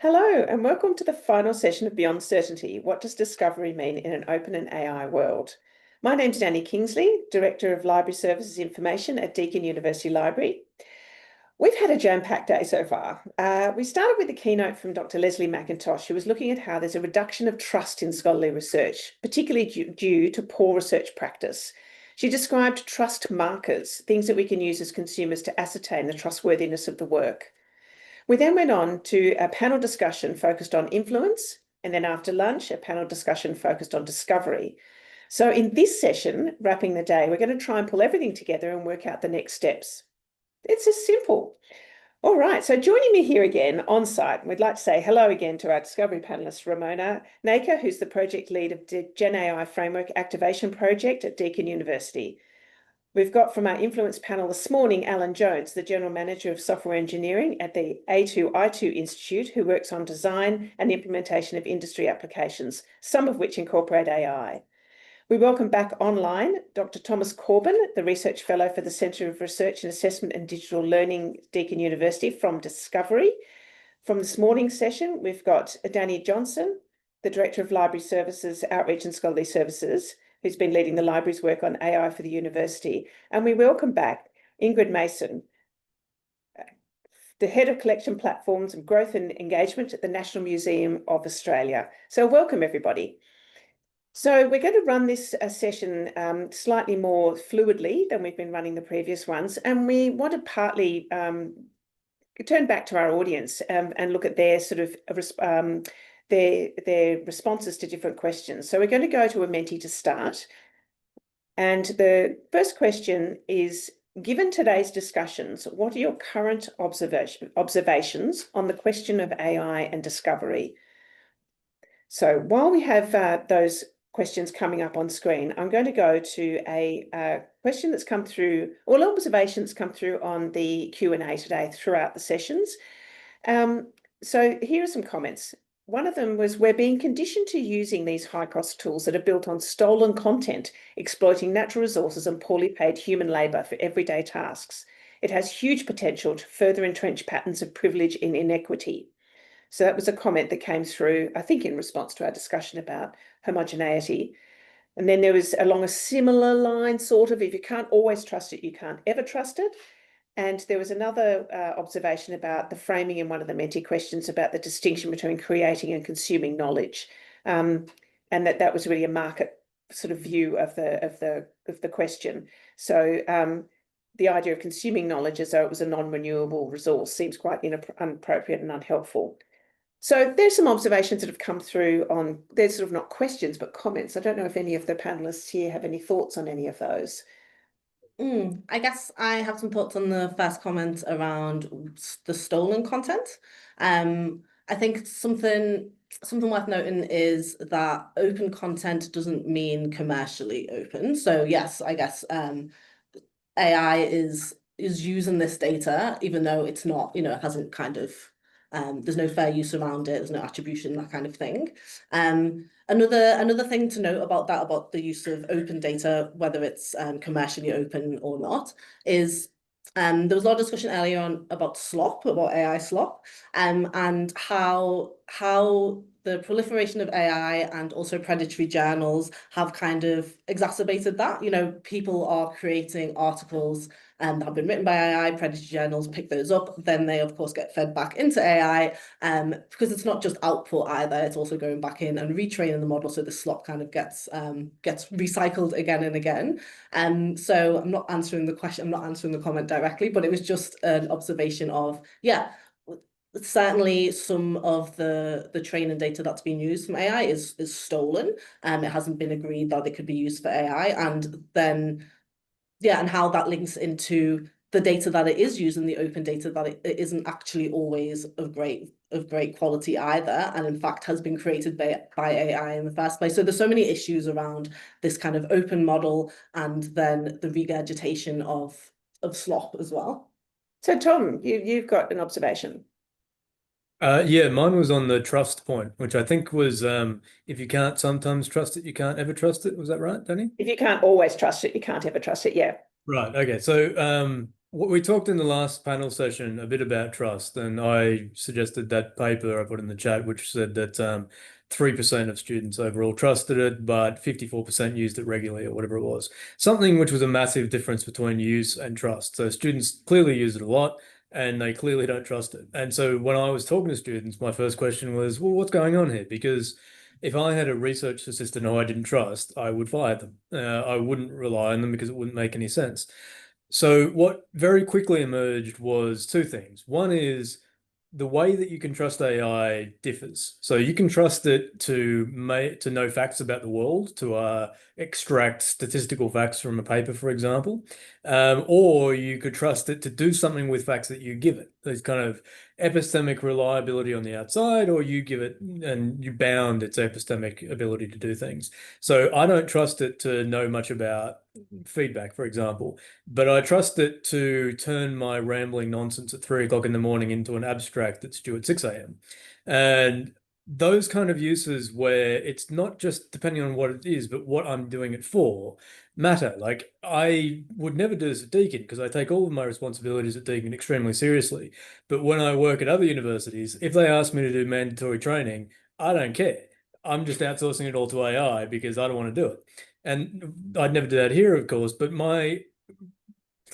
Hello, and welcome to the final session of Beyond Certainty. What does discovery mean in an open and AI world? My name's Danny Kingsley, Director of Library Services Information at Deakin University Library. We've had a jam-packed day so far. We started with a keynote from Dr. Leslie McIntosh, who was looking at how there's a reduction of trust in scholarly research, particularly due to poor research practice. She described trust markers, things that we can use as consumers to ascertain the trustworthiness of the work. We then went on to a panel discussion focused on influence, and then after lunch, a panel discussion focused on discovery. So in this session, wrapping the day, we're going to try and pull everything together and work out the next steps. It's as simple. All right, so joining me here again on site, we'd like to say hello again to our discovery panelist, Ramona Naker, who's the project lead of the Gen AI Framework Activation Project at Deakin University. We've got from our influence panel this morning, Alan Jones, the General Manager of Software Engineering at the A2I2 Institute, who works on design and implementation of industry applications, some of which incorporate AI. We welcome back online Dr. Thomas Corbin, the Research Fellow for the Centre of Research and Assessment and Digital Learning, Deakin University, from Discovery. From this morning's session, we've got Danny Johnson, the Director of Library Services, Outreach and Scholarly Services, who's been leading the library's work on AI for the university. And we welcome back Ingrid Mason, the Head of Collection Platforms and Growth and Engagement at the National Museum of Australia. So welcome, everybody. So we're going to run this session slightly more fluidly than we've been running the previous ones. And we want to partly turn back to our audience and look at their sort of their responses to different questions. So we're going to go to Amenti to start. And the first question is, given today's discussions, what are your current observations on the question of AI and discovery? So while we have those questions coming up on screen, I'm going to go to a question that's come through, all observations come through on the Q&A today throughout the sessions. So here are some comments. One of them was, we're being conditioned to using these high-cost tools that are built on stolen content, exploiting natural resources and poorly paid human labour for everyday tasks. It has huge potential to further entrench patterns of privilege and inequity. So that was a comment that came through, I think, in response to our discussion about homogeneity. And then there was along a similar line, sort of, if you can't always trust it, you can't ever trust it. And there was another observation about the framing in one of the Menti questions about the distinction between creating and consuming knowledge, and that was really a market sort of view of the question. So the idea of consuming knowledge as though it was a non-renewable resource seems quite inappropriate and unhelpful. So there's some observations that have come through on, they're sort of not questions, but comments. I don't know if any of the panelists here have any thoughts on any of those. I guess I have some thoughts on the first comment around the stolen content. I think something worth noting is that open content doesn't mean commercially open. So yes, I guess AI is using this data, even though it's not, it hasn't kind of there's no fair use around it, there's no attribution, that kind of thing. Another thing to note about that, about the use of open data, whether it's commercially open or not, is there was a lot of discussion earlier on about slop, about AI slop, and how the proliferation of AI and also predatory journals have kind of exacerbated that. People are creating articles that have been written by AI, predatory journals pick those up, then they of course get fed back into AI, because it's not just output either, it's also going back in and retraining the model, so the slop kind of gets recycled again and again. So I'm not answering the question, I'm not answering the comment directly, but it was just an observation of, yeah, certainly some of the training data that's being used from AI is stolen. It hasn't been agreed that it could be used for AI, and then and how that links into the data that it is using, the open data, that it isn't actually always of great quality either, and in fact has been created by AI in the first place. So there's so many issues around this kind of open model, and then the regurgitation of slop as well. So Tom, you've got an observation. Yeah, mine was on the trust point, which I think was if you can't sometimes trust it, you can't ever trust it. Was that right, Danny? If you can't always trust it, you can't ever trust it. Yeah. Right. Okay. So We talked in the last panel session a bit about trust, and I suggested that paper I put in the chat, which said that 3% of students overall trusted it, but 54% used it regularly or whatever it was. Something which was a massive difference between use and trust. So students clearly use it a lot, and they clearly don't trust it. And so when I was talking to students, my first question was, well, what's going on here? Because if I had a research assistant who I didn't trust, I would fire them. I wouldn't rely on them because it wouldn't make any sense. So what very quickly emerged was two things. One is the way that you can trust AI differs. So you can trust it to know facts about the world, to extract statistical facts from a paper, for example, or you could trust it to do something with facts that you give it. There's kind of epistemic reliability on the outside, or you give it and you bound its epistemic ability to do things. So I don't trust it to know much about feedback, for example. But I trust it to turn my rambling nonsense at 3 o'clock in the morning into an abstract that's due at 6 a.m. And those kind of uses where it's not just depending on what it is, but what I'm doing it for matter. Like I would never do this at Deakin because I take all of my responsibilities at Deakin extremely seriously. But when I work at other universities, if they ask me to do mandatory training, I don't care. I'm just outsourcing it all to AI because I don't want to do it. And I'd never do that here, of course, but my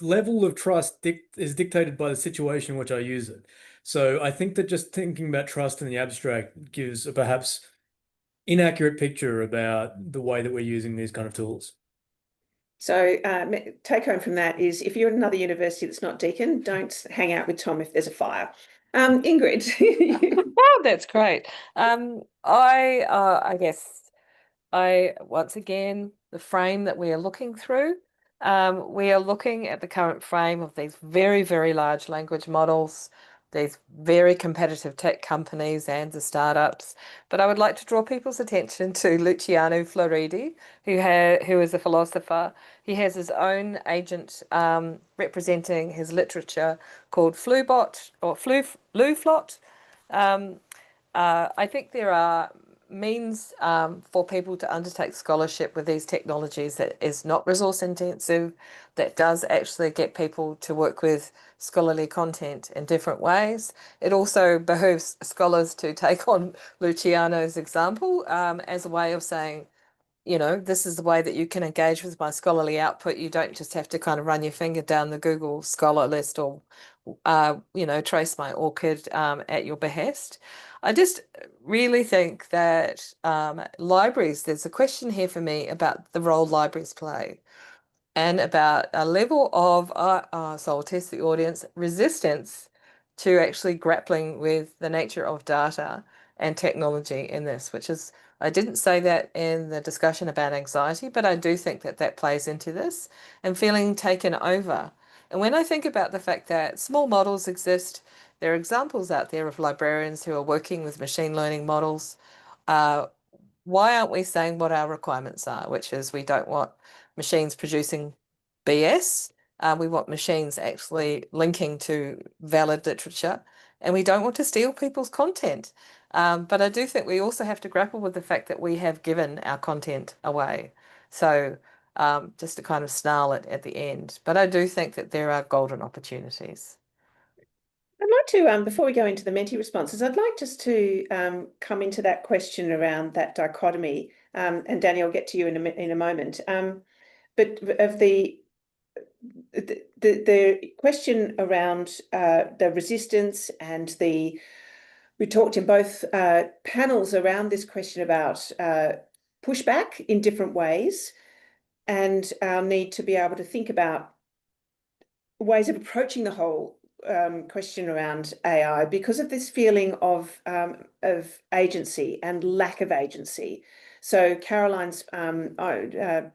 level of trust is dictated by the situation in which I use it. So I think that just thinking about trust in the abstract gives a perhaps inaccurate picture about the way that we're using these kind of tools. So take home from that is if you're at another university that's not Deakin, don't hang out with Tom if there's a fire. Ingrid. Oh, that's great. I guess once again, the frame that we are looking through, we are looking at the current frame of these very, very large language models, these very competitive tech companies and the startups. But I would like to draw people's attention to Luciano Floridi, who is a philosopher. He has his own agent representing his literature called Flubot or Fluflot. I think there are means for people to undertake scholarship with these technologies that is not resource intensive, that does actually get people to work with scholarly content in different ways. It also behooves scholars to take on Luciano's example as a way of saying, you know, this is the way that you can engage with my scholarly output. You don't just have to kind of run your finger down the Google Scholar list or, you know, trace my ORCID at your behest. I just really think that libraries, there's a question here for me about the role libraries play and about a level of, so I'll test the audience, resistance to actually grappling with the nature of data and technology in this, which is, I didn't say that in the discussion about anxiety, but I do think that that plays into this and feeling taken over. And when I think about the fact that small models exist, there are examples out there of librarians who are working with machine learning models. Why aren't we saying what our requirements are, which is we don't want machines producing BS. We want machines actually linking to valid literature, and we don't want to steal people's content. But I do think we also have to grapple with the fact that we have given our content away. So just to kind of snarl it at the end. But I do think that there are golden opportunities. I'd like to, before we go into the Menti responses, I'd like just to come into that question around that dichotomy, and Danny, I'll get to you in a moment. But of the question around the resistance and we talked in both panels around this question about pushback in different ways and our need to be able to think about ways of approaching the whole question around AI because of this feeling of agency and lack of agency. So Caroline's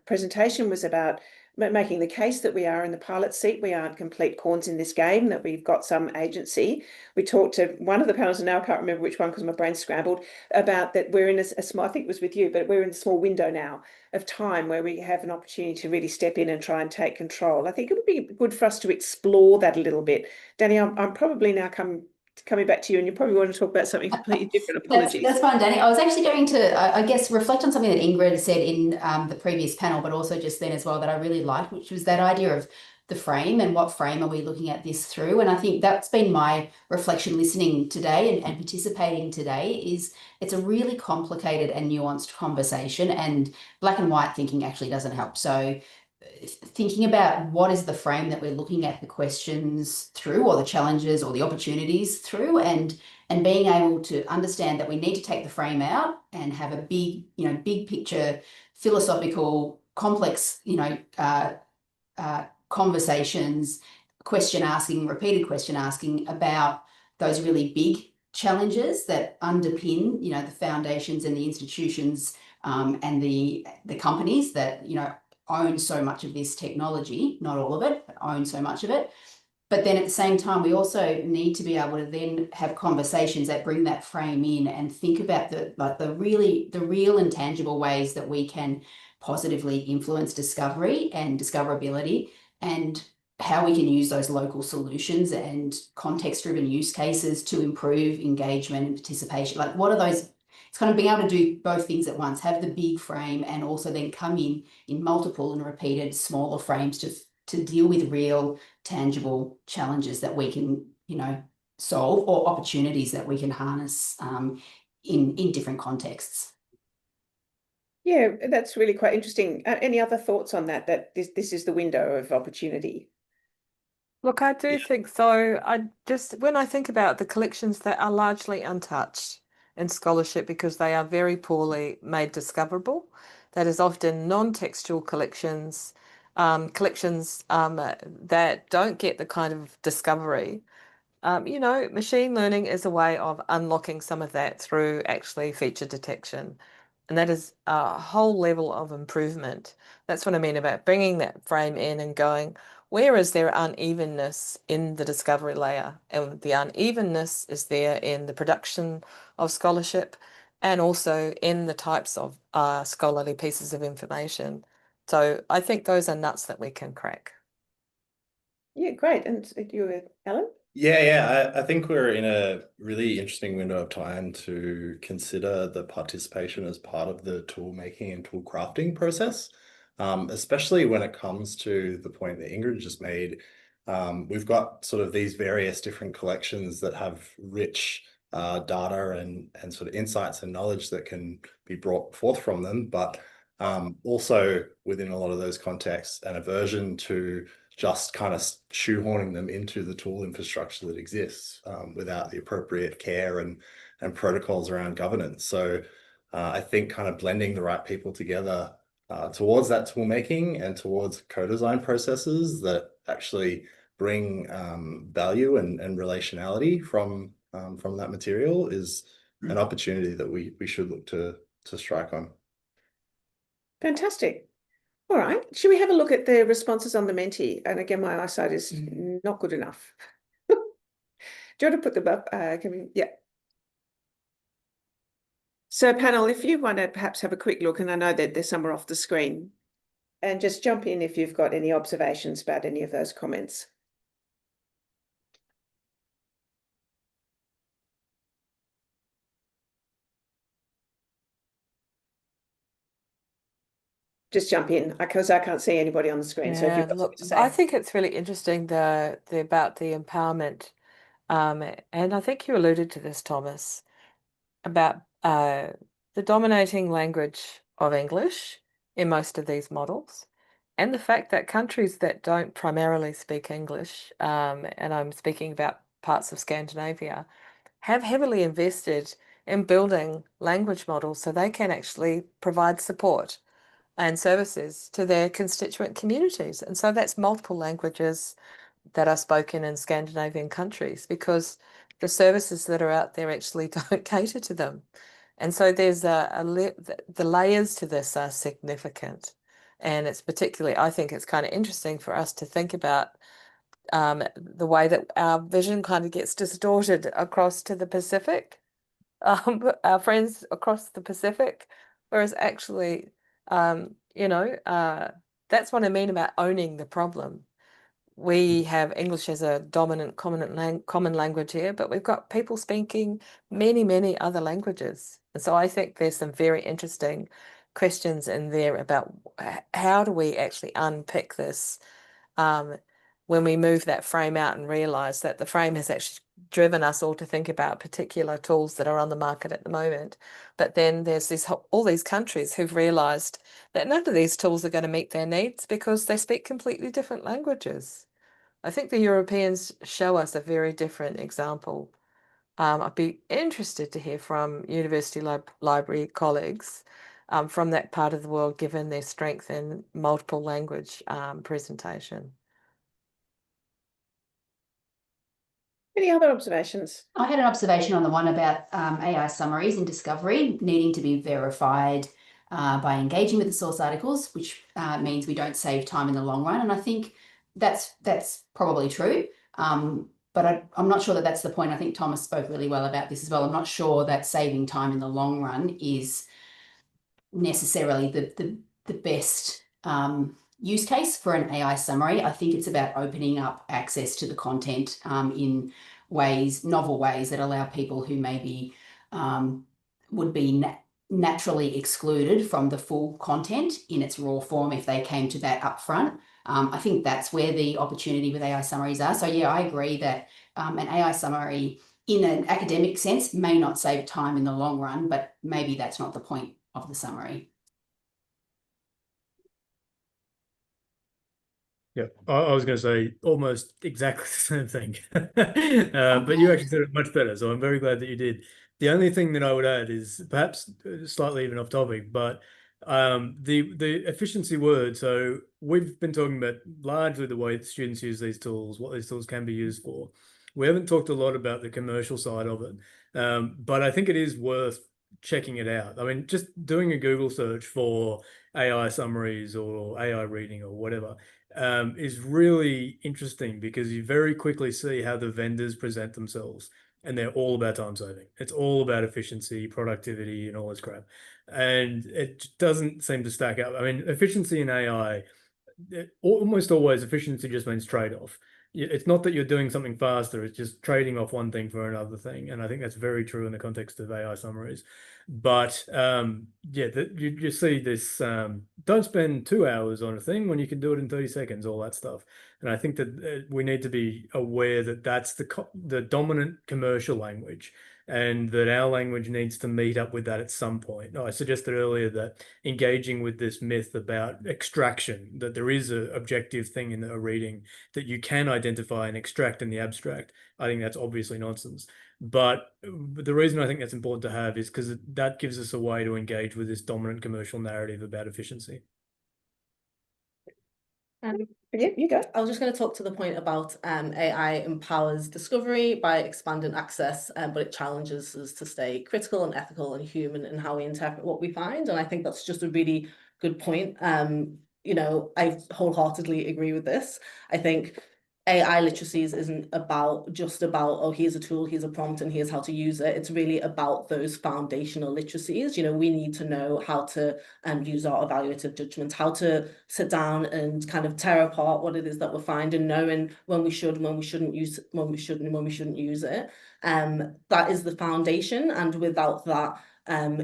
presentation was about making the case that we are in the pilot seat, we aren't complete pawns in this game, that we've got some agency. We talked to one of the panels, and now I can't remember which one because my brain scrambled, about that we're in a small, I think it was with you, but we're in a small window now of time where we have an opportunity to really step in and try and take control. I think it would be good for us to explore that a little bit. Danny, I'm probably now coming back to you, and you probably want to talk about something completely different. Apologies. That's fine, Danny. I was actually going to, I guess, reflect on something that Ingrid said in the previous panel, but also just then as well that I really liked, which was that idea of the frame and what frame are we looking at this through. And I think that's been my reflection listening today and participating today, is it's a really complicated and nuanced conversation, and black and white thinking actually doesn't help. So thinking about what is the frame that we're looking at the questions through, or the challenges or the opportunities through, and being able to understand that we need to take the frame out and have a big, big picture, philosophical, complex, conversations, question asking, repeated question asking about those really big challenges that underpin, the foundations and the institutions, and the companies that, own so much of this technology, not all of it, but own so much of it. But then at the same time, we also need to be able to then have conversations that bring that frame in and think about the real and tangible ways that we can positively influence discovery and discoverability, and how we can use those local solutions and context-driven use cases to improve engagement and participation. Like, what are those? It's kind of being able to do both things at once, have the big frame and also then come in multiple and repeated smaller frames to deal with real tangible challenges that we can, solve, or opportunities that we can harness in different contexts. Yeah, that's really quite interesting. Any other thoughts on that this is the window of opportunity? Look, I do think so. When I think about the collections that are largely untouched in scholarship because they are very poorly made discoverable, that is often non-textual collections, that don't get the kind of discovery. Machine learning is a way of unlocking some of that through actually feature detection. And that is a whole level of improvement. That's what I mean about bringing that frame in and going, where is there unevenness in the discovery layer? And the unevenness is there in the production of scholarship and also in the types of scholarly pieces of information. So I think those are nuts that we can crack. Yeah, great. And you, Alan? Yeah. I think we're in a really interesting window of time to consider the participation as part of the tool making and tool crafting process, especially when it comes to the point that Ingrid just made. We've got sort of these various different collections that have rich data and sort of insights and knowledge that can be brought forth from them, but also within a lot of those contexts, an aversion to just kind of shoehorning them into the tool infrastructure that exists without the appropriate care and protocols around governance. So I think kind of blending the right people together towards that tool making and towards co-design processes that actually bring value and relationality from that material is an opportunity that we should look to strike on. Fantastic. All right. Should we have a look at the responses on the Menti? And again, my eyesight is not good enough. Do you want to put them up? Yeah. So panel, if you want to perhaps have a quick look, and I know that they're somewhere off the screen, and just jump in if you've got any observations about any of those comments. Just jump in because I can't see anybody on the screen. So if you've got look, something to say. I think it's really interesting the about the empowerment, and I think you alluded to this, Thomas, about the dominating language of English in most of these models, and the fact that countries that don't primarily speak English, and I'm speaking about parts of Scandinavia, have heavily invested in building language models so they can actually provide support and services to their constituent communities. And so that's multiple languages that are spoken in Scandinavian countries because the services that are out there actually don't cater to them. And so there's the layers to this are significant. And it's particularly, I think it's kind of interesting for us to think about the way that our vision kind of gets distorted across to the Pacific, our friends across the Pacific, whereas actually, that's what I mean about owning the problem. We have English as a dominant common language here, but we've got people speaking many, many other languages. And so I think there's some very interesting questions in there about how do we actually unpick this when we move that frame out and realize that the frame has actually driven us all to think about particular tools that are on the market at the moment. But then there's all these countries who've realized that none of these tools are going to meet their needs because they speak completely different languages. I think the Europeans show us a very different example. I'd be interested to hear from university library colleagues from that part of the world, given their strength in multiple language presentation. Any other observations? I had an observation on the one about AI summaries in discovery needing to be verified by engaging with the source articles, which means we don't save time in the long run. And I think that's probably true. But I'm not sure that that's the point. I think Thomas spoke really well about this as well. I'm not sure that saving time in the long run is necessarily the best use case for an AI summary. I think it's about opening up access to the content in ways, novel ways that allow people who maybe would be naturally excluded from the full content in its raw form if they came to that upfront. I think that's where the opportunity with AI summaries are. So yeah, I agree that an AI summary in an academic sense may not save time in the long run, but maybe that's not the point of the summary. Yeah, I was going to say almost exactly the same thing, but you actually said it much better, so I'm very glad that you did. The only thing that I would add is perhaps slightly even off topic, but the efficiency word. So we've been talking about largely the way that students use these tools, what these tools can be used for. We haven't talked a lot about the commercial side of it, but I think it is worth checking it out. I mean, just doing a Google search for AI summaries or AI reading or whatever is really interesting because you very quickly see how the vendors present themselves, and they're all about time saving. It's all about efficiency, productivity, and all this crap. And it doesn't seem to stack up. I mean, efficiency in AI, almost always efficiency just means trade-off. It's not that you're doing something faster, it's just trading off one thing for another thing. And I think that's very true in the context of AI summaries. But yeah, you see this, don't spend 2 hours on a thing when you can do it in 30 seconds, all that stuff. And I think that we need to be aware that that's the dominant commercial language, and that our language needs to meet up with that at some point. I suggested earlier that engaging with this myth about extraction, that there is an objective thing in a reading that you can identify and extract in the abstract, I think that's obviously nonsense. But the reason I think that's important to have is because that gives us a way to engage with this dominant commercial narrative about efficiency. Yeah, you go. I was just going to talk to the point about AI empowers discovery by expanding access, but it challenges us to stay critical and ethical and human in how we interpret what we find. And I think that's just a really good point. You know, I wholeheartedly agree with this. I think AI literacies isn't just about, oh, here's a tool, here's a prompt, and here's how to use it. It's really about those foundational literacies. You know, we need to know how to use our evaluative judgment, how to sit down and kind of tear apart what it is that we're finding, knowing when we should and when we shouldn't use when we shouldn't use it. That is the foundation. And without that,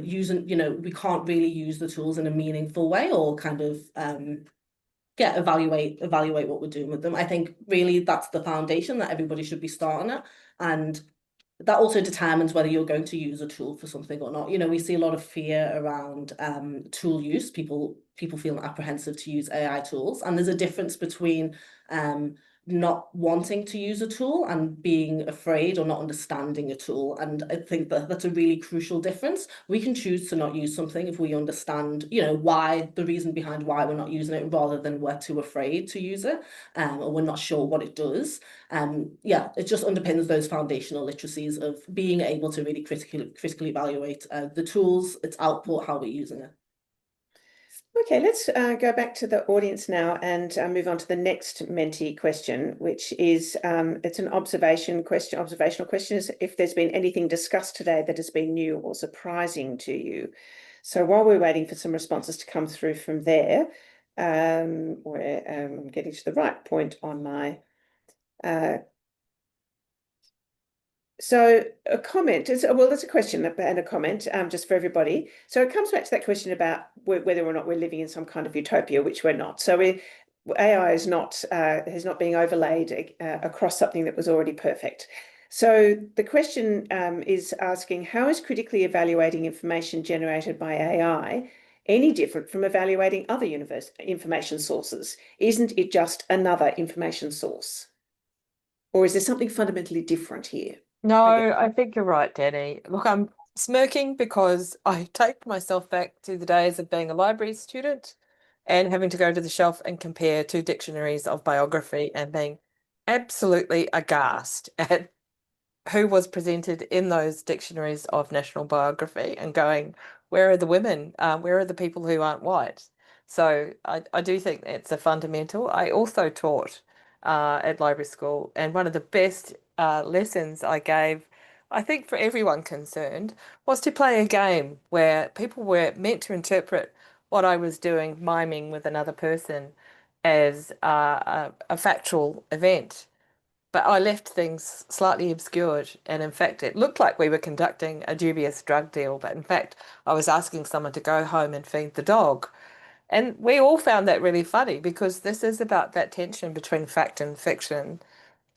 using, you know, we can't really use the tools in a meaningful way or kind of evaluate what we're doing with them. I think really that's the foundation that everybody should be starting at, and that also determines whether you're going to use a tool for something or not. You know, we see a lot of fear around tool use, people feeling apprehensive to use AI tools, and there's a difference between not wanting to use a tool and being afraid or not understanding a tool. And I think that that's a really crucial difference. We can choose to not use something if we understand, you know, why, the reason behind why we're not using it, rather than we're too afraid to use it, or we're not sure what it does. Yeah, it just underpins those foundational literacies of being able to really critically evaluate the tools, its output, how we're using it. Okay, let's go back to the audience now and move on to the next Menti question, which is it's an observational question, is if there's been anything discussed today that has been new or surprising to you. So while we're waiting for some responses to come through from there, where I'm getting to the right point on my so a comment is, well, there's a question and a comment just for everybody. So it comes back to that question about whether or not we're living in some kind of utopia, which we're not. So AI is not being overlaid across something that was already perfect. So the question is asking, how is critically evaluating information generated by AI any different from evaluating other information sources? Isn't it just another information source? Or is there something fundamentally different here? No, I think you're right, Danny. Look, I'm smirking because I take myself back to the days of being a library student and having to go to the shelf and compare two dictionaries of biography and being absolutely aghast at who was presented in those dictionaries of national biography and going, where are the women? Where are the people who aren't white? So I do think it's a fundamental. I also taught at library school, and one of the best lessons I gave, I think for everyone concerned, was to play a game where people were meant to interpret what I was doing, miming with another person, as a factual event. But I left things slightly obscured. And in fact, it looked like we were conducting a dubious drug deal. But in fact, I was asking someone to go home and feed the dog. And we all found that really funny because this is about that tension between fact and fiction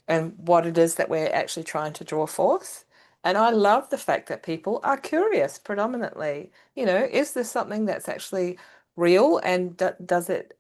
and what it is that we're actually trying to draw forth. And I love the fact that people are curious predominantly. You know, is this something that's actually real and does it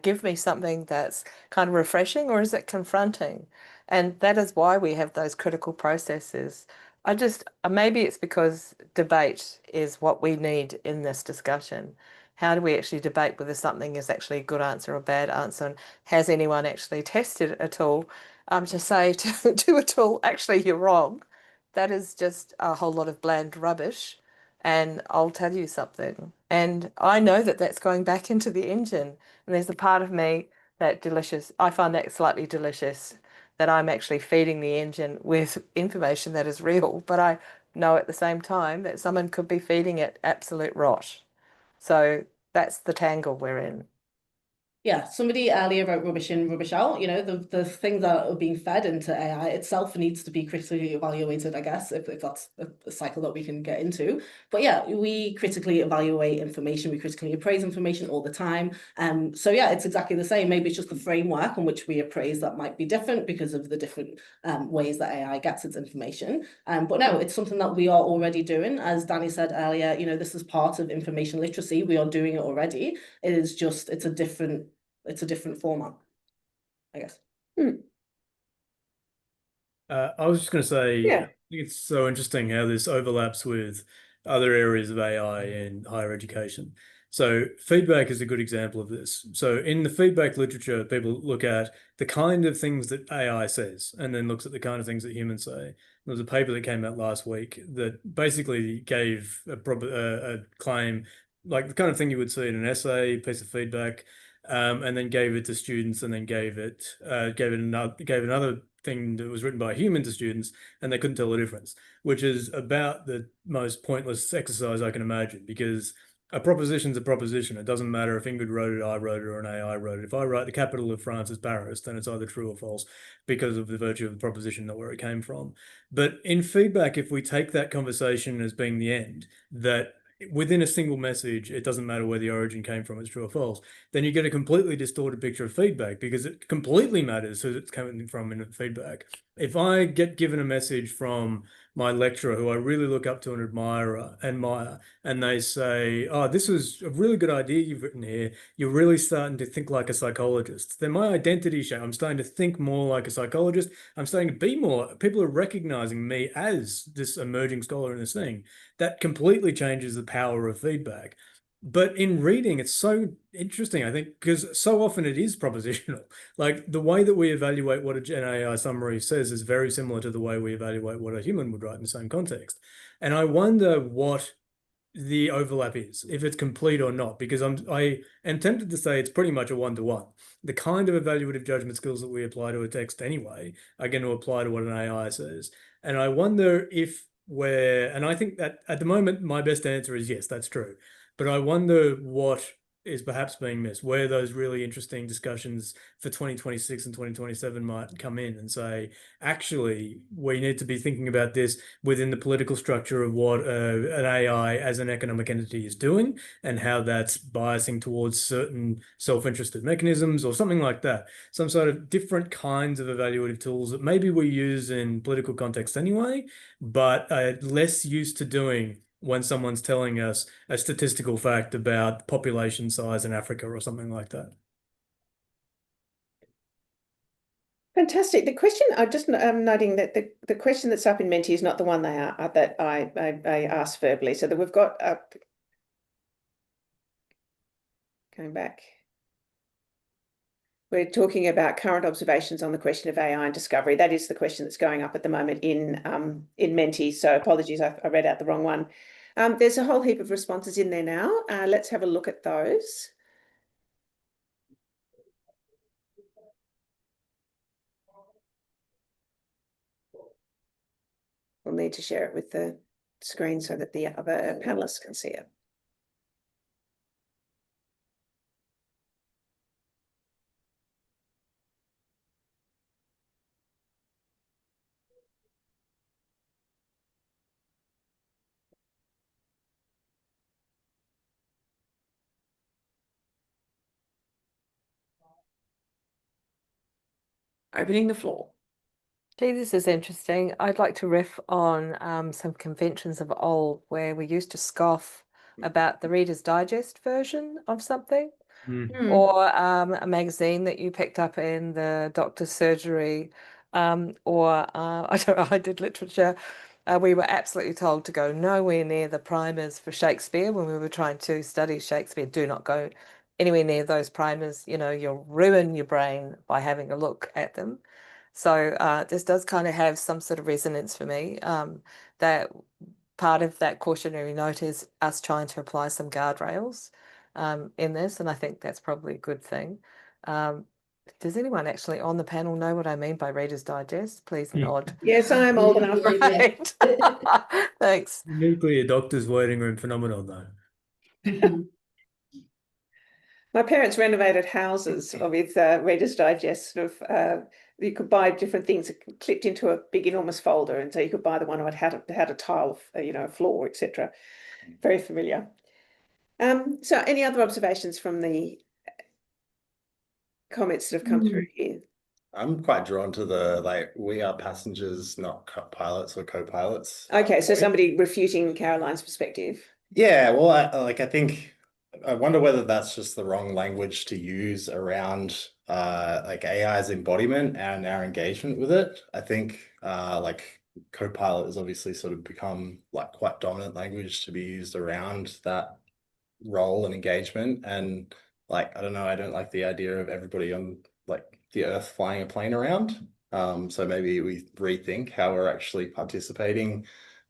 give me something that's kind of refreshing or is it confronting? And that is why we have those critical processes. I just, maybe it's because debate is what we need in this discussion. How do we actually debate whether something is actually a good answer or a bad answer? And has anyone actually tested it at all? To say to a tool, actually, you're wrong. That is just a whole lot of bland rubbish. And I'll tell you something. And I know that that's going back into the engine. And there's a part of me that delicious, I find that slightly delicious that I'm actually feeding the engine with information that is real. But I know at the same time that someone could be feeding it absolute rot. So that's the tangle we're in. Yeah, somebody earlier wrote rubbish in, rubbish out. You know, the things that are being fed into AI itself needs to be critically evaluated, I guess, if that's a cycle that we can get into. But yeah, we critically evaluate information, we critically appraise information all the time. So yeah, it's exactly the same. Maybe it's just the framework on which we appraise that might be different because of the different ways that AI gets its information. But no, it's something that we are already doing. As Danny said earlier, you know, this is part of information literacy. We are doing it already. It is just, it's a different format, I guess. I was just going to say, Yeah. I think it's so interesting how this overlaps with other areas of AI in higher education. So feedback is a good example of this. So in the feedback literature, people look at the kind of things that AI says and then looks at the kind of things that humans say. There was a paper that came out last week that basically gave a claim, like the kind of thing you would see in an essay, piece of feedback, and then gave it to students, and then gave another thing that was written by a human to students, and they couldn't tell the difference, which is about the most pointless exercise I can imagine, because a proposition's a proposition. It doesn't matter if Ingrid wrote it, I wrote it, or an AI wrote it. If I write the capital of France is Paris, then it's either true or false because of the virtue of the proposition, not where it came from. But in feedback, if we take that conversation as being the end, that within a single message, it doesn't matter where the origin came from, it's true or false, then you get a completely distorted picture of feedback because it completely matters who it's coming from in feedback. If I get given a message from my lecturer who I really look up to and admire, and they say, oh, this is a really good idea you've written here. You're really starting to think like a psychologist. Then my identity show, I'm starting to think more like a psychologist. I'm starting to be more, people are recognizing me as this emerging scholar in this thing. That completely changes the power of feedback. But in reading, it's so interesting, I think, because so often it is propositional. Like the way that we evaluate what a Gen AI summary says is very similar to the way we evaluate what a human would write in the same context. And I wonder what the overlap is, if it's complete or not, because I am tempted to say it's pretty much a one-to-one. The kind of evaluative judgment skills that we apply to a text anyway are going to apply to what an AI says. And I wonder if and I think that at the moment, my best answer is yes, that's true. But I wonder what is perhaps being missed, where those really interesting discussions for 2026 and 2027 might come in and say, actually, we need to be thinking about this within the political structure of what an AI as an economic entity is doing and how that's biasing towards certain self-interested mechanisms or something like that. Some sort of different kinds of evaluative tools that maybe we use in political context anyway, but are less used to doing when someone's telling us a statistical fact about population size in Africa or something like that. Fantastic. The question, I'm just noting that the question that's up in Menti is not the one that I asked verbally. So that we've got going back. We're talking about current observations on the question of AI and discovery. That is the question that's going up at the moment in Menti. So apologies, I read out the wrong one. There's a whole heap of responses in there now. Let's have a look at those. We'll need to share it with the screen so that the other panelists can see it. Opening the floor. Gee, this is interesting. I'd like to riff on some conventions of old where we used to scoff about the Reader's Digest version of something, or a magazine that you picked up in the doctor's surgery, or I don't know, I did literature. We were absolutely told to go nowhere near the primers for Shakespeare when we were trying to study Shakespeare. Do not go anywhere near those primers. You know, you'll ruin your brain by having a look at them. So this does kind of have some sort of resonance for me. That part of that cautionary note is us trying to apply some guardrails in this, and I think that's probably a good thing. Does anyone actually on the panel know what I mean by Reader's Digest? Please nod. Yes, I am old enough. Right. Thanks. Uniquely a doctor's waiting room phenomenon, though. My parents renovated houses with Reader's Digest. Sort of, you could buy different things clipped into a big, enormous folder, and so you could buy the one that had a tile, a floor, etc. Very familiar. So, any other observations from the comments that have come through here? I'm quite drawn to the we are passengers, not pilots or co-pilots. Okay, so somebody refuting Caroline's perspective. Yeah, well, I wonder whether that's just the wrong language to use around AI's embodiment and our engagement with it. I think Copilot has obviously sort of become quite dominant language to be used around that role and engagement. And I don't know, I don't like the idea of everybody on the Earth flying a plane around. So maybe we rethink how we're actually participating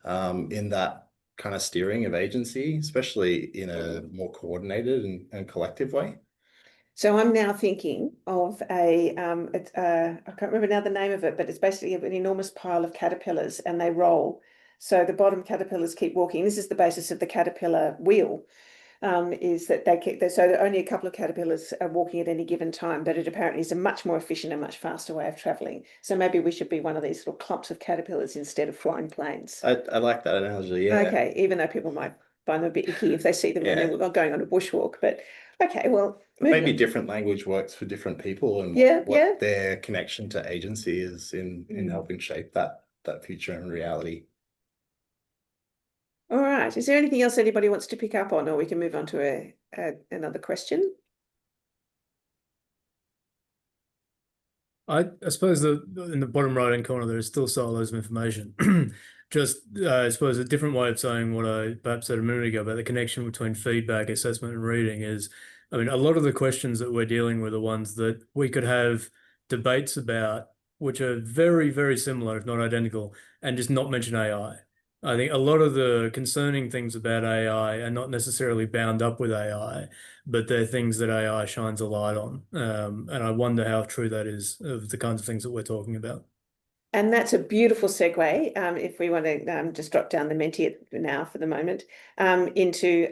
in that kind of steering of agency, especially in a more coordinated and collective way. So I'm now thinking of I can't remember now the name of it, but it's basically an enormous pile of caterpillars and they roll. So the bottom caterpillars keep walking. This is the basis of the caterpillar wheel, is that so that only a couple of caterpillars are walking at any given time, but it apparently is a much more efficient and much faster way of traveling. So maybe we should be one of these little clumps of caterpillars instead of flying planes. I like that analogy, yeah. Okay, even though people might find them a bit icky if they see them when they're going on a bushwalk, but okay, well, maybe different language works for different people and what their connection to agency is in helping shape that future and reality. All right. Is there anything else anybody wants to pick up on, or we can move on to another question? I suppose in the bottom right-hand corner, there is still silos of information. Just, I suppose, a different way of saying what I perhaps said a minute ago about the connection between feedback, assessment, and reading is, I mean, a lot of the questions that we're dealing with are ones that we could have debates about, which are very, very similar, if not identical, and just not mention AI. I think a lot of the concerning things about AI are not necessarily bound up with AI, but they're things that AI shines a light on. And I wonder how true that is of the kinds of things that we're talking about. And that's a beautiful segue, if we want to just drop down the Menti now for the moment, into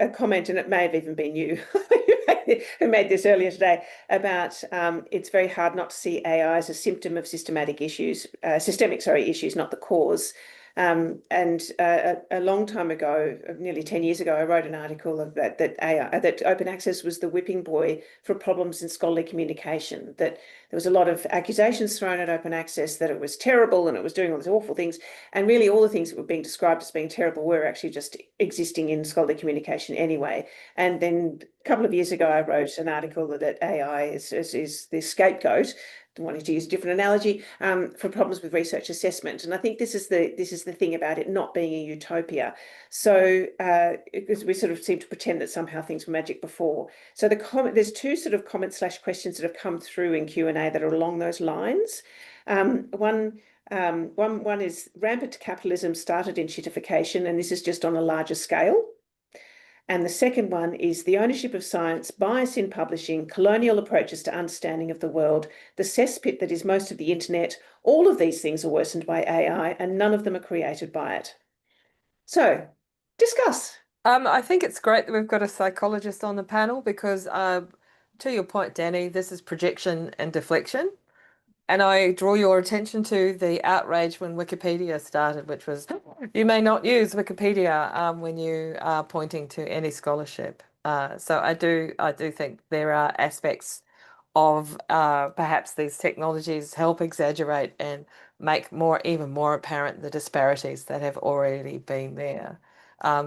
a comment, and it may have even been you who made this earlier today, about it's very hard not to see AI as a symptom of systemic issues, not the cause. And a long time ago, nearly 10 years ago, I wrote an article of that open access was the whipping boy for problems in scholarly communication, that there was a lot of accusations thrown at open access that it was terrible and it was doing all these awful things. And really all the things that were being described as being terrible were actually just existing in scholarly communication anyway. And then a couple of years ago, I wrote an article that AI is the scapegoat, wanting to use a different analogy, for problems with research assessment. And I think this is the thing about it not being a utopia. So because we sort of seem to pretend that somehow things were magic before. So there's two sort of comments/questions that have come through in Q&A that are along those lines. One is rampant capitalism started in shitification, and this is just on a larger scale. And the second one is the ownership of science, bias in publishing, colonial approaches to understanding of the world, the cesspit that is most of the internet. All of these things are worsened by AI, and none of them are created by it. So, discuss. I think it's great that we've got a psychologist on the panel because, to your point, Danny, this is projection and deflection. And I draw your attention to the outrage when Wikipedia started, which was, you may not use Wikipedia when you are pointing to any scholarship. So I do think there are aspects of perhaps these technologies help exaggerate and make even more apparent the disparities that have already been there. I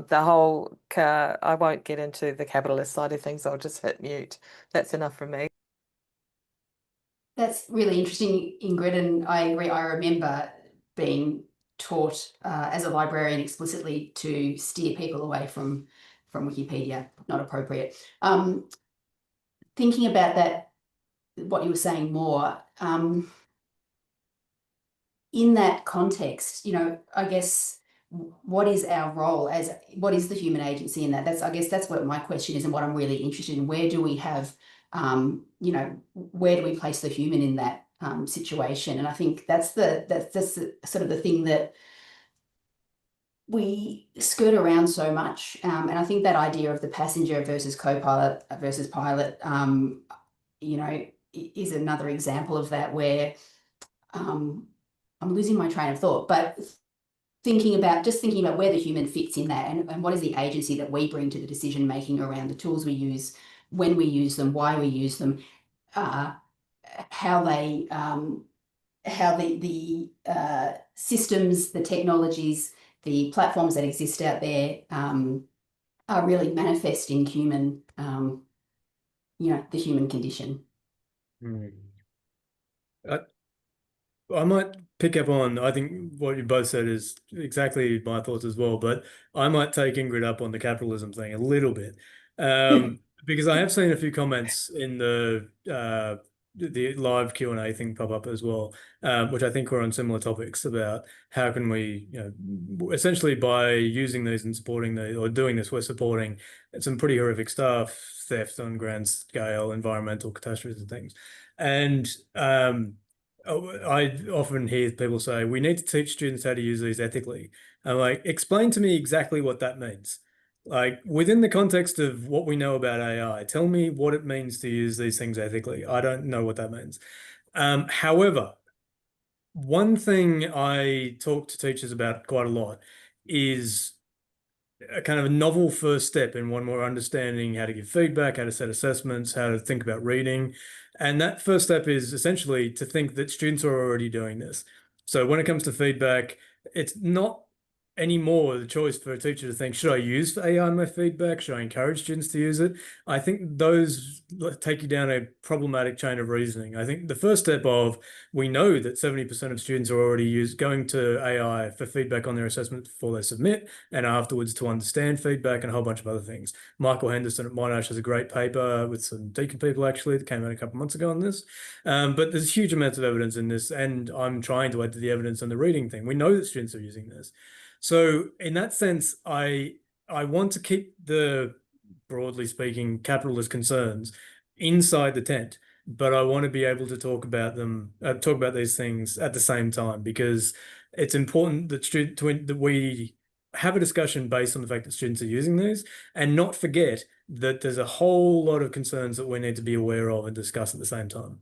won't get into the capitalist side of things. I'll just hit mute. That's enough for me. That's really interesting, Ingrid, and I agree. I remember being taught as a librarian explicitly to steer people away from Wikipedia, not appropriate. Thinking about that, what you were saying more, in that context, I guess, what is our role what is the human agency in that? I guess that's what my question is, and what I'm really interested in. Where do we have, where do we place the human in that situation? And I think that's sort of the thing that we skirt around so much. And I think that idea of the passenger versus co-pilot versus pilot, is another example of that, where I'm losing my train of thought, but thinking about where the human fits in that, and what is the agency that we bring to the decision making around the tools we use, when we use them, why we use them, how the systems, the technologies, the platforms that exist out there are really manifesting human, the human condition. I might pick up on, I think what you both said is exactly my thoughts as well, but I might take Ingrid up on the capitalism thing a little bit. Because I have seen a few comments in the live Q&A thing pop up as well, which I think were on similar topics about how can we, essentially by using these and supporting or doing this, we're supporting some pretty horrific stuff, theft on grand scale, environmental catastrophes and things. And I often hear people say, we need to teach students how to use these ethically. I'm like, explain to me exactly what that means. Like, within the context of what we know about AI, tell me what it means to use these things ethically. I don't know what that means. However, one thing I talk to teachers about quite a lot is a kind of a novel first step in one more understanding how to give feedback, how to set assessments, how to think about reading. And that first step is essentially to think that students are already doing this. So when it comes to feedback, it's not anymore the choice for a teacher to think, should I use AI in my feedback? Should I encourage students to use it? I think those take you down a problematic chain of reasoning. I think the first step of, we know that 70% of students are already going to AI for feedback on their assessment before they submit, and afterwards to understand feedback and a whole bunch of other things. Michael Henderson at Monash has a great paper with some Deakin people actually that came out a couple of months ago on this. But there's huge amounts of evidence in this, and I'm trying to add to the evidence on the reading thing. We know that students are using this. So in that sense, I want to keep the, broadly speaking, capitalist concerns inside the tent. but I want to be able to talk about them, talk about these things at the same time, because it's important that that we have a discussion based on the fact that students are using these, and not forget that there's a whole lot of concerns that we need to be aware of and discuss at the same time.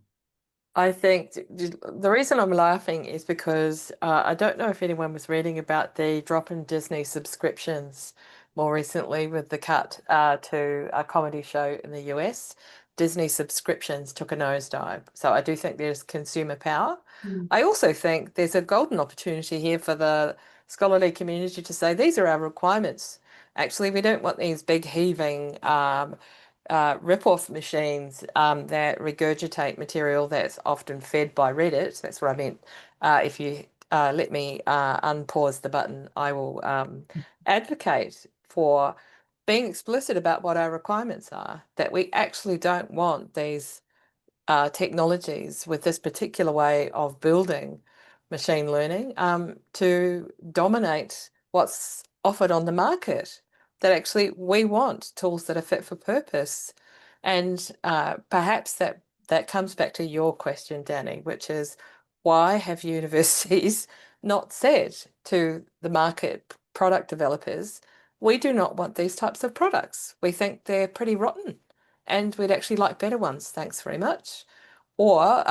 I think the reason I'm laughing is because I don't know if anyone was reading about the drop in Disney subscriptions more recently with the cut to a comedy show in the US. Disney subscriptions took a nosedive. So I do think there's consumer power. I also think there's a golden opportunity here for the scholarly community to say these are our requirements. Actually, we don't want these big heaving rip-off machines that regurgitate material that's often fed by Reddit. That's what I meant. If you let me unpause the button, I will advocate for being explicit about what our requirements are, that we actually don't want these technologies with this particular way of building machine learning to dominate what's offered on the market. That actually we want tools that are fit for purpose. And perhaps that comes back to your question, Danny, which is why have universities not said to the market product developers, we do not want these types of products. We think they're pretty rotten and we'd actually like better ones. Thanks very much. Or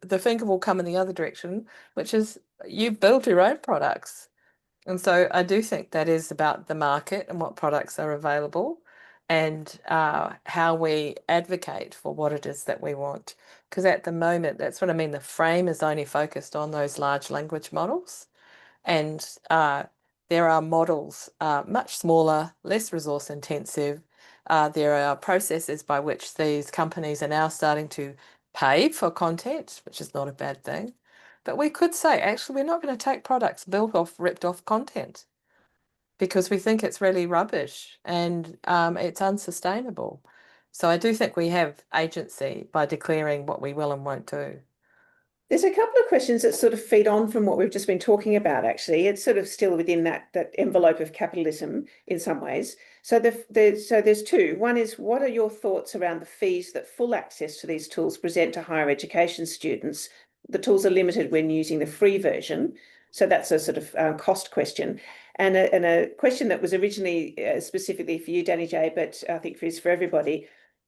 the finger will come in the other direction, which is you build your own products. And so I do think that is about the market and what products are available and how we advocate for what it is that we want. Because at the moment, that's what I mean, the frame is only focused on those large language models. And there are models much smaller, less resource intensive. There are processes by which these companies are now starting to pay for content, which is not a bad thing. But we could say, actually, we're not going to take products built off ripped off content because we think it's really rubbish and it's unsustainable. So I do think we have agency by declaring what we will and won't do. There's a couple of questions that sort of feed on from what we've just been talking about, actually. It's sort of still within that envelope of capitalism in some ways. So there's two. One is, what are your thoughts around the fees that full access to these tools present to higher education students? The tools are limited when using the free version. So that's a sort of cost question. And a question that was originally specifically for you, Danny J, but I think is for everybody.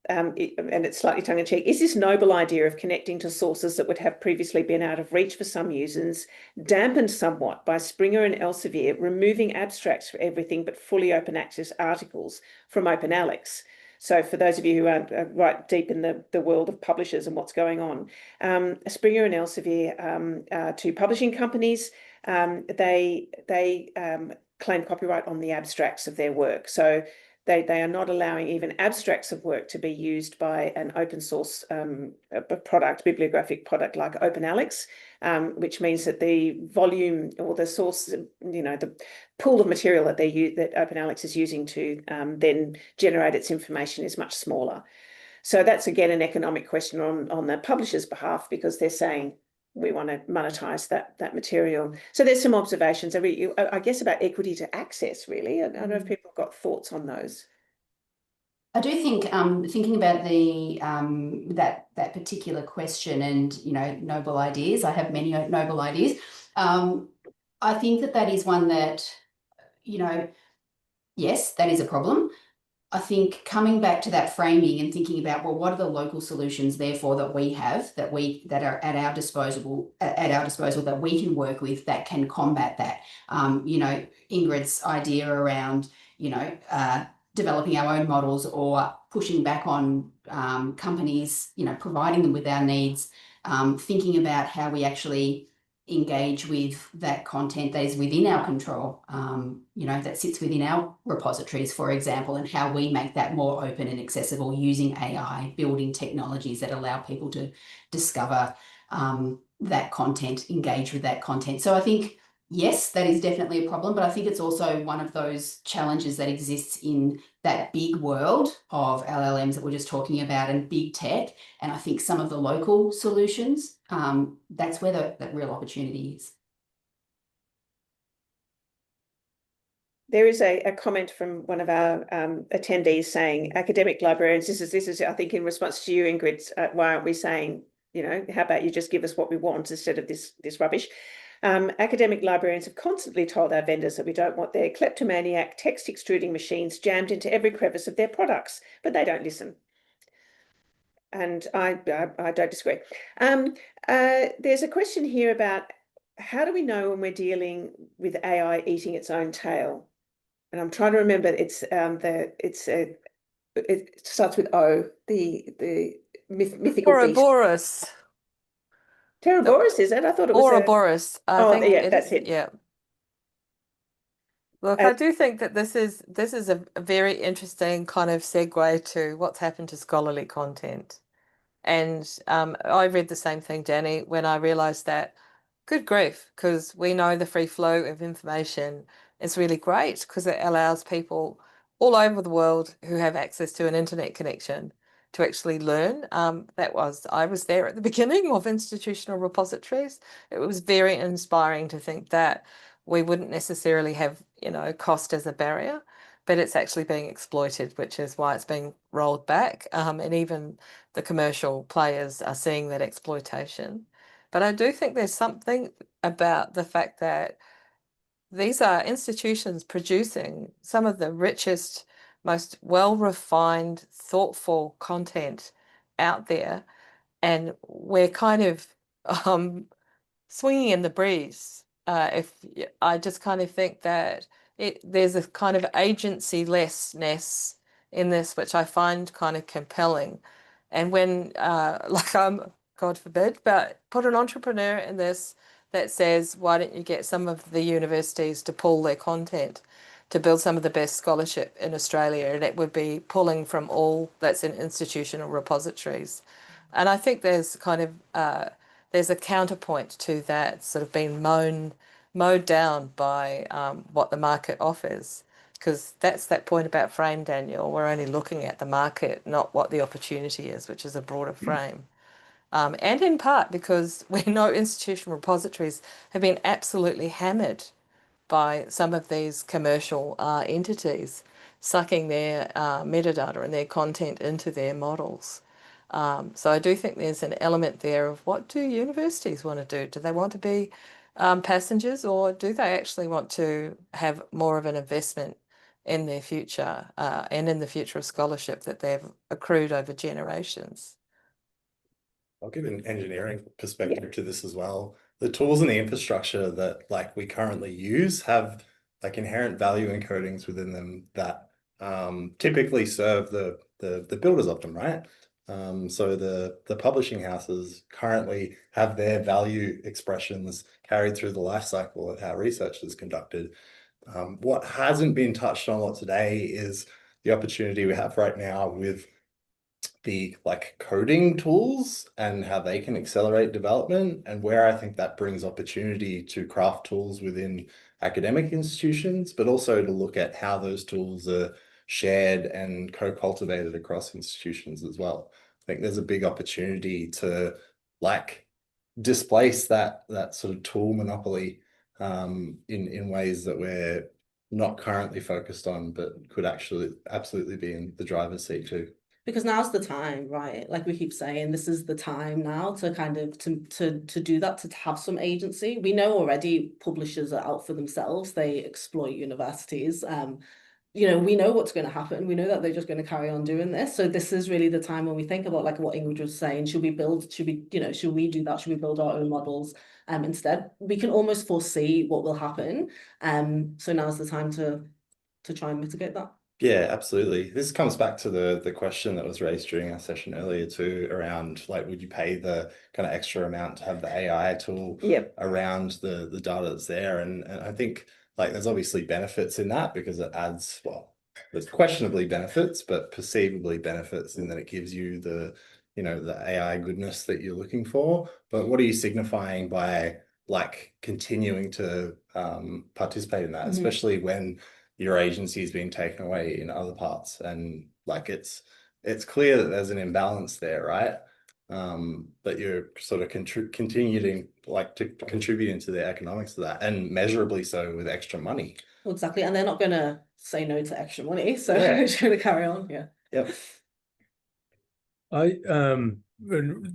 And it's slightly tongue-in-cheek, is this noble idea of connecting to sources that would have previously been out of reach for some users, dampened somewhat by Springer and Elsevier removing abstracts for everything but fully open access articles from OpenAlex? So for those of you who aren't right deep in the world of publishers and what's going on, Springer and Elsevier, two publishing companies, they claim copyright on the abstracts of their work. So they are not allowing even abstracts of work to be used by an open source product, bibliographic product like OpenAlex, which means that the volume or the source, the pool of material that that OpenAlex is using to then generate its information is much smaller. So that's again an economic question on the publisher's behalf, because they're saying we want to monetize that material. So there's some observations, I guess, about equity to access, really. I don't know if people have got thoughts on those. I do think thinking about the that particular question and noble ideas. I have many noble ideas. I think that is one that yes, that is a problem. I think coming back to that framing and thinking about, well, what are the local solutions therefore that we have that are at our disposal that we can work with that can combat that. Ingrid's idea around developing our own models or pushing back on companies, providing them with our needs, thinking about how we actually engage with that content that is within our control, that sits within our repositories, for example, and how we make that more open and accessible using AI, building technologies that allow people to discover that content, engage with that content. So I think, yes, that is definitely a problem, but I think it's also one of those challenges that exists in that big world of LLMs that we're just talking about and big tech. And I think some of the local solutions, that's where the real opportunity is. There is a comment from one of our attendees saying academic librarians, this is I think in response to you, Ingrid, why aren't we saying, how about you just give us what we want instead of this rubbish? Academic librarians have constantly told our vendors that we don't want their kleptomaniac text extruding machines jammed into every crevice of their products, but they don't listen. And I don't disagree. There's a question here about how do we know when we're dealing with AI eating its own tail? And I'm trying to remember. It starts with O. The mythical beast. Ouroboros. Ouroboros, is it? I thought it was Ouroboros. I think yeah, that's it. Yeah. Look, I do think that this is a very interesting kind of segue to what's happened to scholarly content. And I read the same thing, Danny, when I realized that, good grief, because we know the free flow of information is really great because it allows people all over the world who have access to an internet connection to actually learn. I was there at the beginning of institutional repositories. It was very inspiring to think that we wouldn't necessarily have, cost as a barrier, but it's actually being exploited, which is why it's being rolled back. And even the commercial players are seeing that exploitation. But I do think there's something about the fact that these are institutions producing some of the richest, most well-refined, thoughtful content out there. And we're kind of swinging in the breeze. I just kind of think that there's a kind of agency-lessness in this, which I find kind of compelling. And when, God forbid, but put an entrepreneur in this that says, why don't you get some of the universities to pull their content to build some of the best scholarship in Australia? And it would be pulling from all that's in institutional repositories. And I think there's kind of there's a counterpoint to that sort of being mowed down by what the market offers. Because that's that point about frame, Daniel. We're only looking at the market, not what the opportunity is, which is a broader frame. And in part because we know institutional repositories have been absolutely hammered by some of these commercial entities sucking their metadata and their content into their models. So I do think there's an element there of what do universities want to do? Do they want to be passengers, or do they actually want to have more of an investment in their future and in the future of scholarship that they've accrued over generations? I'll give an engineering perspective to this as well. The tools and the infrastructure that we currently use have inherent value encodings within them that typically serve the builders of them, right? So the publishing houses currently have their value expressions carried through the life cycle of how research is conducted. What hasn't been touched on a lot today is the opportunity we have right now with the coding tools and how they can accelerate development, and where I think that brings opportunity to craft tools within academic institutions, but also to look at how those tools are shared and co-cultivated across institutions as well. I think there's a big opportunity to displace that sort of tool monopoly in ways that we're not currently focused on, but could actually absolutely be in the driver's seat too. Because now's the time, right? Like we keep saying, this is the time now to kind of to do that, to have some agency. We know already publishers are out for themselves. They exploit universities. We know what's going to happen. We know that they're just going to carry on doing this. So this is really the time when we think about what Ingrid was saying. Should we do that? Should we build our own models? Instead, we can almost foresee what will happen. So now's the time to try and mitigate that. Yeah, absolutely. This comes back to the question that was raised during our session earlier too, around would you pay the kind of extra amount to have the AI tool around the data that's there? And I think there's obviously benefits in that, because it adds, well, there's questionably benefits, but perceivably benefits in that it gives you the AI goodness that you're looking for. But what are you signifying by continuing to participate in that, especially when your agency is being taken away in other parts? And it's clear that there's an imbalance there, right? but you're sort of continuing to contributing to the economics of that, and measurably so with extra money. Well, exactly, and they're not going to say no to extra money, so Yeah. they're going to carry on. Yeah. Yep. In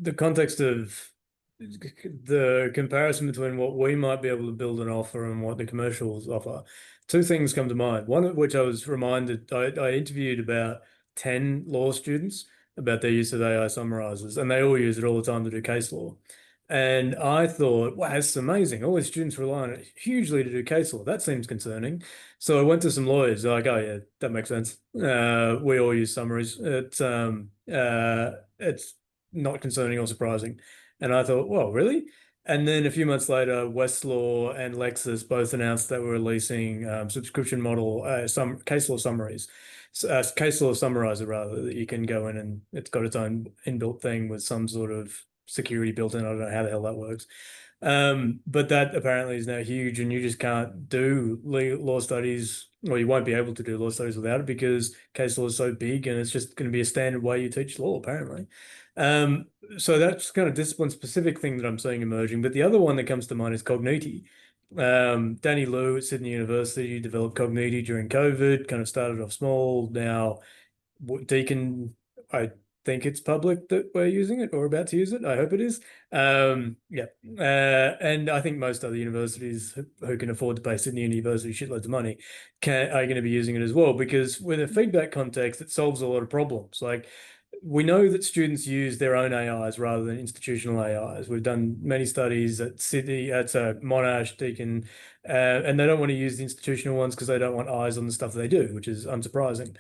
the context of the comparison between what we might be able to build and offer and what the commercials offer, two things come to mind. One of which I was reminded, I interviewed about 10 law students about their use of AI summarizers, and they all use it all the time to do case law. And I thought, wow, it's amazing. All these students rely on it hugely to do case law. That seems concerning. So I went to some lawyers, they're like, oh yeah, that makes sense. We all use summaries. It's not concerning or surprising. And I thought, well, really? And then a few months later, Westlaw and Lexis both announced they were releasing subscription model some case law summaries, case law summarizer rather, that you can go in and it's got its own inbuilt thing with some sort of security built in. I don't know how the hell that works. But that apparently is now huge, and you just can't do law studies, or you won't be able to do law studies without it, because case law is so big and it's just going to be a standard way you teach law, apparently. So that's kind of discipline specific thing that I'm seeing emerging. But the other one that comes to mind is Cogniti. Danny Liu at Sydney University developed Cogniti during COVID, kind of started off small. Now Deakin, I think it's public that we're using it or about to use it. I hope it is. Yeah. And I think most other universities who can afford to pay Sydney University shitloads of money are going to be using it as well, because with a feedback context, it solves a lot of problems. Like, we know that students use their own AIs rather than institutional AIs. We've done many studies at Sydney, at Monash, Deakin, and they don't want to use the institutional ones because they don't want eyes on the stuff they do, which is unsurprising.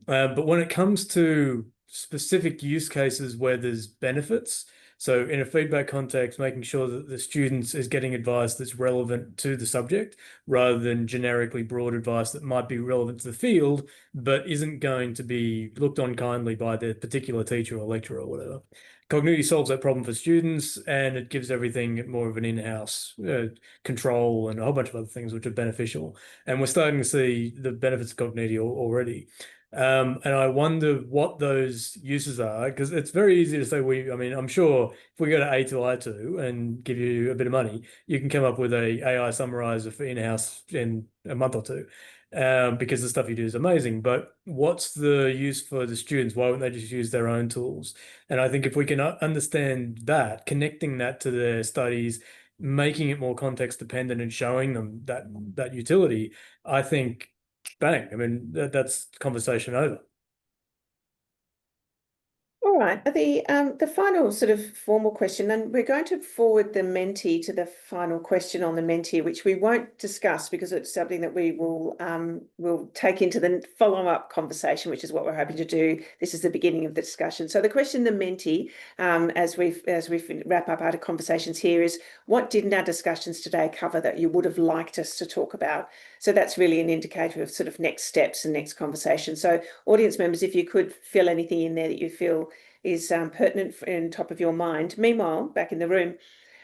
But when it comes to specific use cases where there's benefits, so in a feedback context, making sure that the students is getting advice that's relevant to the subject rather than generically broad advice that might be relevant to the field, but isn't going to be looked on kindly by the particular teacher or lecturer or whatever. Cogniti solves that problem for students, and it gives everything more of an in-house control and a whole bunch of other things which are beneficial. And we're starting to see the benefits of Cogniti already. And I wonder what those uses are, because it's very easy to say I mean, I'm sure if we go to A2I2 and give you a bit of money, you can come up with a AI summarizer for in-house in a month or two, because the stuff you do is amazing. But what's the use for the students? Why wouldn't they just use their own tools? And I think if we can understand that, connecting that to their studies, making it more context dependent and showing them that utility, I think, bang, I mean, that's conversation over. All right, the final sort of formal question, and we're going to forward the Menti to the final question on the Menti, which we won't discuss because it's something that we will take into the follow-up conversation, which is what we're hoping to do. This is the beginning of the discussion. So the question, the Menti, as we wrap up our conversations here, is what didn't our discussions today cover that you would have liked us to talk about? So that's really an indicator of sort of next steps and next conversation. So audience members, if you could fill anything in there that you feel is pertinent and top of your mind. Meanwhile, back in the room,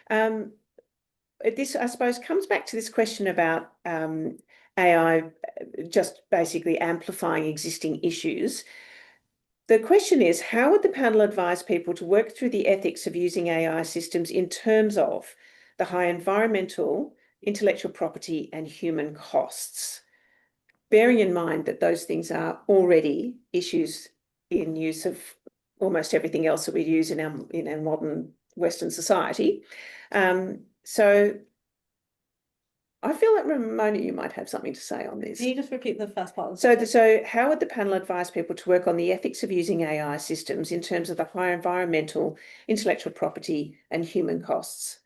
this, I suppose, comes back to this question about AI just basically amplifying existing issues. The question is, how would the panel advise people to work through the ethics of using AI systems in terms of the high environmental, intellectual property, and human costs? Bearing in mind that those things are already issues in use of almost everything else that we use in our modern Western society. So I feel like, Ramona, you might have something to say on this. Can you just repeat the first part? So how would the panel advise people to work on the ethics of using AI systems in terms of the high environmental, intellectual property, and human costs?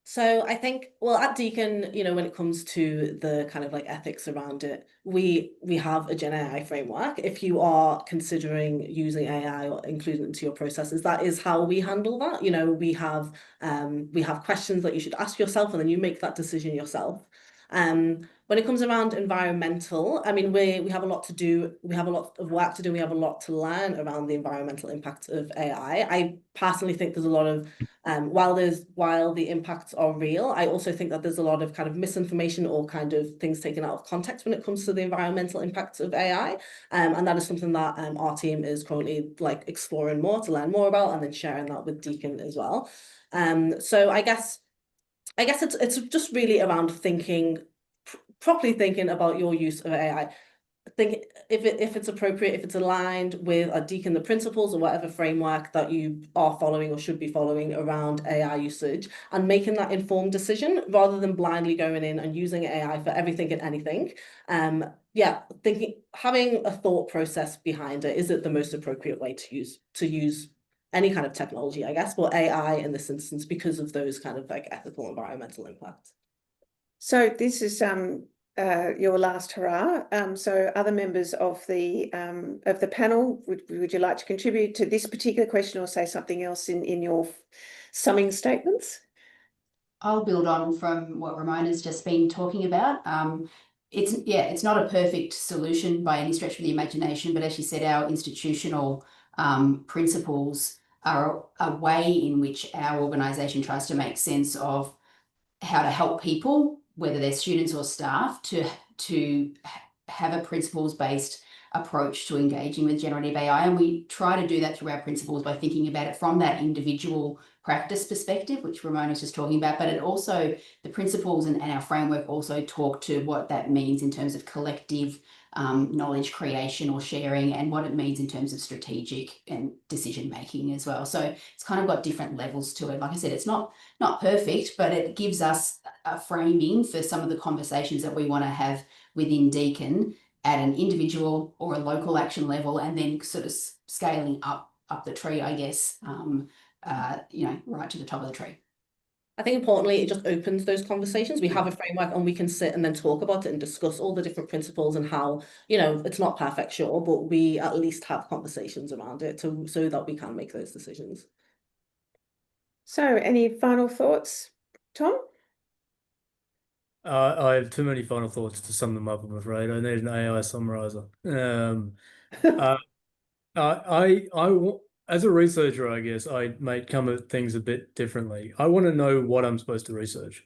So I think, well, at Deakin, when it comes to the kind of like ethics around it, we have a Gen AI framework. If you are considering using AI or including it into your processes, that is how we handle that. We have questions that you should ask yourself, and then you make that decision yourself. When it comes around environmental, I mean, we have a lot to do. We have a lot of work to do. We have a lot to learn around the environmental impact of AI. I personally think there's a lot of while the impacts are real, I also think that there's a lot of kind of misinformation or kind of things taken out of context when it comes to the environmental impacts of AI. And that is something that our team is currently like exploring more to learn more about, and then sharing that with Deakin as well. So I guess it's just really around properly thinking about your use of AI. Think if it's appropriate, if it's aligned with Deakin the principles or whatever framework that you are following or should be following around AI usage, and making that informed decision rather than blindly going in and using AI for everything and anything. Yeah, having a thought process behind it. Is it the most appropriate way to use any kind of technology, I guess, but AI in this instance, because of those kind of like ethical, environmental impacts. So this is your last hurrah. So other members of the panel, would you like to contribute to this particular question or say something else in your summing statements? I'll build on from what Ramona's just been talking about. It's not a perfect solution by any stretch of the imagination, but as she said, our institutional principles are a way in which our organisation tries to make sense of how to help people, whether they're students or staff, to have a principles-based approach to engaging with generative AI. And we try to do that through our principles by thinking about it from that individual practice perspective, which Ramona's just talking about, but it also, the principles and our framework also talk to what that means in terms of collective knowledge creation or sharing, and what it means in terms of strategic and decision making as well. So it's kind of got different levels to it. Like I said, it's not perfect, but it gives us a framing for some of the conversations that we want to have within Deakin at an individual or a local action level, and then sort of scaling up the tree, I guess, right to the top of the tree. I think importantly, it just opens those conversations. We have a framework and we can sit and then talk about it and discuss all the different principles and how, it's not perfect, sure, but we at least have conversations around it so that we can make those decisions. So any final thoughts, Tom? I have too many final thoughts to sum them up, I'm afraid. I need an AI summarizer. As a researcher, I guess I might come at things a bit differently. I want to know what I'm supposed to research.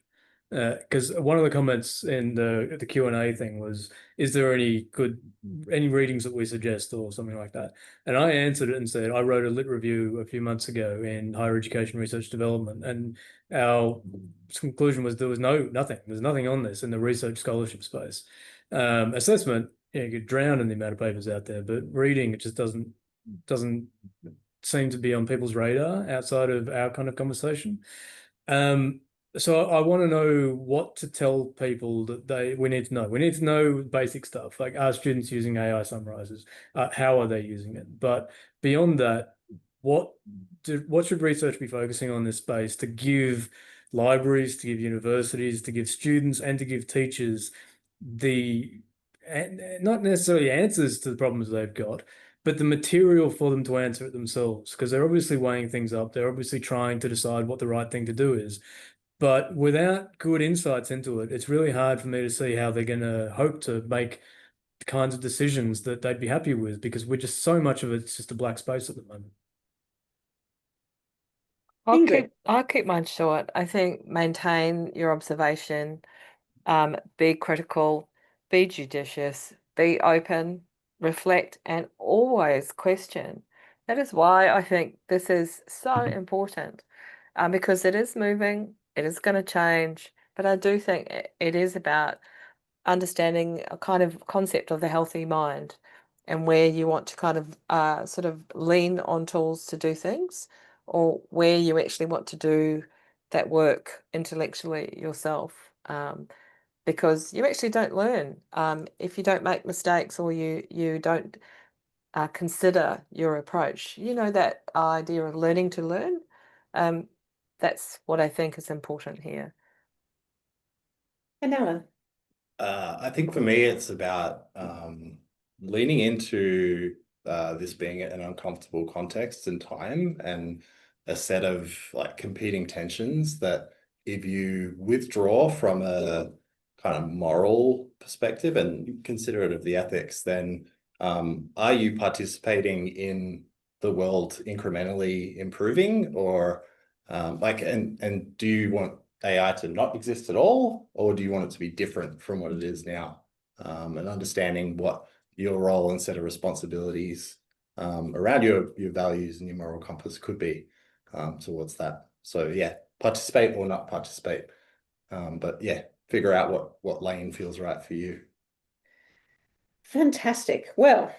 Because one of the comments in the Q&A thing was, is there any readings that we suggest or something like that? And I answered it and said, I wrote a lit review a few months ago in higher education research development, and our conclusion was there was nothing. There's nothing on this in the research scholarship space. Assessment, you could drown in the amount of papers out there, but reading, it just doesn't seem to be on people's radar outside of our kind of conversation. So I want to know what to tell people that we need to know. We need to know basic stuff, like, are students using AI summarizers? How are they using it? But beyond that, what should research be focusing on this space to give libraries, to give universities, to give students, and to give teachers not necessarily answers to the problems they've got, but the material for them to answer it themselves, because they're obviously weighing things up. They're obviously trying to decide what the right thing to do is. But without good insights into it, it's really hard for me to see how they're going to hope to make the kinds of decisions that they'd be happy with, because so much of it's just a black space at the moment. I'll keep mine short. I think maintain your observation, be critical, be judicious, be open, reflect, and always question. That is why I think this is so important, because it is moving, it is going to change, but I do think it is about understanding a kind of concept of the healthy mind, and where you want to kind of sort of lean on tools to do things, or where you actually want to do that work intellectually yourself. Because you actually don't learn if you don't make mistakes, or you don't consider your approach. That idea of learning to learn. That's what I think is important here. And Alan? I think for me, it's about leaning into this being an uncomfortable context and time, and a set of like competing tensions that if you withdraw from a kind of moral perspective and considerate of the ethics, then are you participating in the world incrementally improving, or and do you want AI to not exist at all, or do you want it to be different from what it is now? And understanding what your role and set of responsibilities around your values and your moral compass could be towards that. So yeah, participate or not participate. But yeah, figure out what lane feels right for you. Fantastic. Well,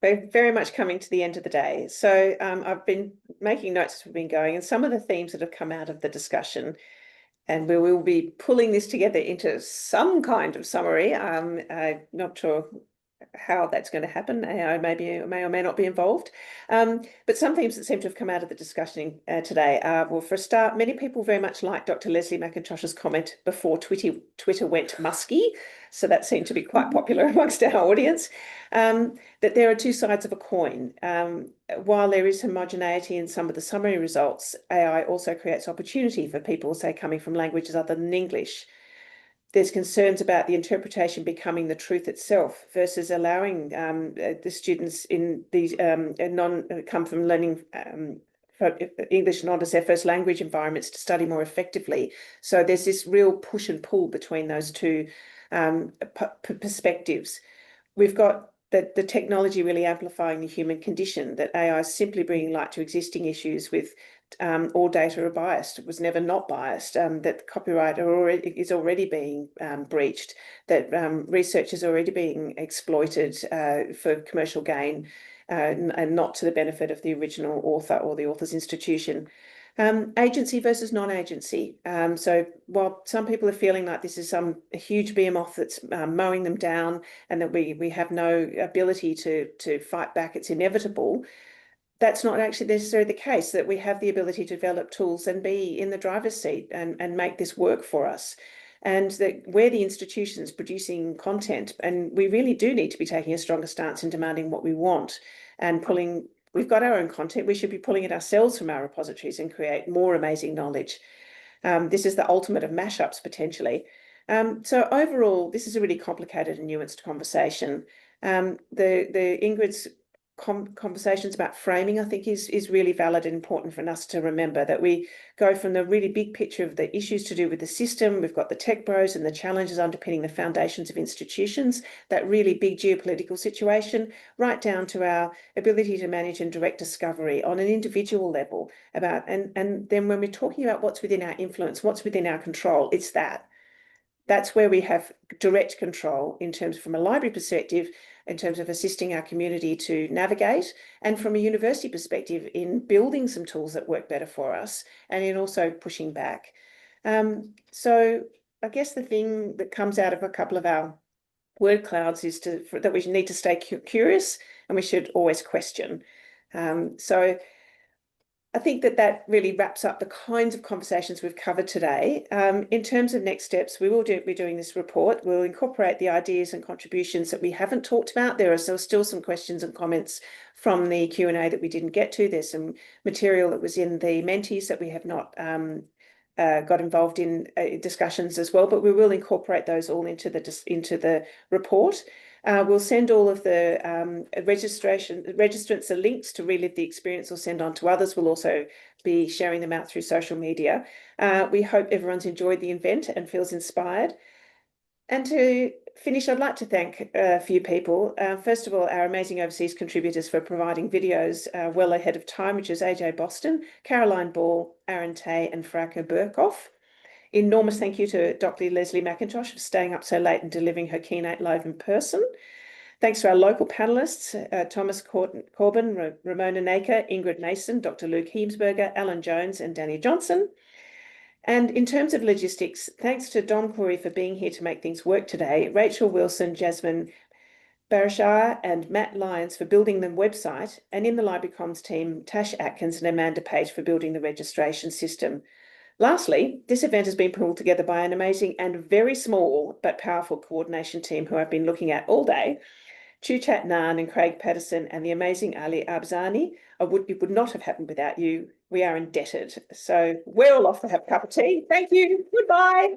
we're very much coming to the end of the day. So I've been making notes as we've been going, and some of the themes that have come out of the discussion, and we will be pulling this together into some kind of summary. I'm not sure how that's going to happen. AI may or may not be involved. But some themes that seem to have come out of the discussion today are, well, for a start, many people very much like Dr. Leslie McIntosh's comment before Twitter went musky. So that seemed to be quite popular amongst our audience, that there are two sides of a coin. While there is homogeneity in some of the summary results, AI also creates opportunity for people, say, coming from languages other than English. There's concerns about the interpretation becoming the truth itself versus allowing the students in these come from learning English not as their first language environments to study more effectively. So there's this real push and pull between those two perspectives. We've got the technology really amplifying the human condition, that AI is simply bringing light to existing issues with all data are biased. It was never not biased, that copyright is already being breached, that research is already being exploited for commercial gain and not to the benefit of the original author or the author's institution. Agency versus non-agency. So while some people are feeling like this is a huge behemoth that's mowing them down and that we have no ability to fight back, it's inevitable, that's not actually necessarily the case, that we have the ability to develop tools and be in the driver's seat and make this work for us. And that we're the institutions producing content, and we really do need to be taking a stronger stance in demanding what we want and pulling. We've got our own content. We should be pulling it ourselves from our repositories and create more amazing knowledge. This is the ultimate of mashups, potentially. So overall, this is a really complicated and nuanced conversation. The Ingrid's conversations about framing, I think, is really valid and important for us to remember, that we go from the really big picture of the issues to do with the system. We've got the tech bros and the challenges underpinning the foundations of institutions, that really big geopolitical situation, right down to our ability to manage and direct discovery on an individual level about, and then when we're talking about what's within our influence, what's within our control, it's that's where we have direct control in terms, from a library perspective, in terms of assisting our community to navigate, and from a university perspective in building some tools that work better for us, and in also pushing back. So I guess the thing that comes out of a couple of our word clouds is that we need to stay curious, and we should always question. So I think that really wraps up the kinds of conversations we've covered today. In terms of next steps, we will be doing this report. We'll incorporate the ideas and contributions that we haven't talked about. There are still some questions and comments from the Q&A that we didn't get to. There's some material that was in the mentees that we have not got involved in discussions as well, but we will incorporate those all into the report. We'll send all of the registrants the links to relive the experience or send on to others. We'll also be sharing them out through social media. We hope everyone's enjoyed the event and feels inspired. And to finish, I'd like to thank a few people. First of all, our amazing overseas contributors for providing videos well ahead of time, which is AJ Boston, Caroline Ball, Aaron Tay, and Frauke Burkhoff. Enormous thank you to Dr. Leslie McIntosh for staying up so late and delivering her keynote live in person. Thanks to our local panelists, Thomas Corbin, Ramona Naker, Ingrid Mason, Dr. Luke Heemsberger, Alan Jones, and Danny Johnson. And in terms of logistics, thanks to Dom Corey for being here to make things work today, Rachel Wilson, Jasmine Barashar, and Matt Lyons for building the website, and in the Library Comms team, Tash Atkins and Amanda Page for building the registration system. Lastly, this event has been pulled together by an amazing and very small but powerful coordination team who I've been looking at all day. Chuchat Nan and Craig Patterson and the amazing Ali Abzani. It would not have happened without you. We are indebted. So we're all off to have a cup of tea. Thank you. Goodbye.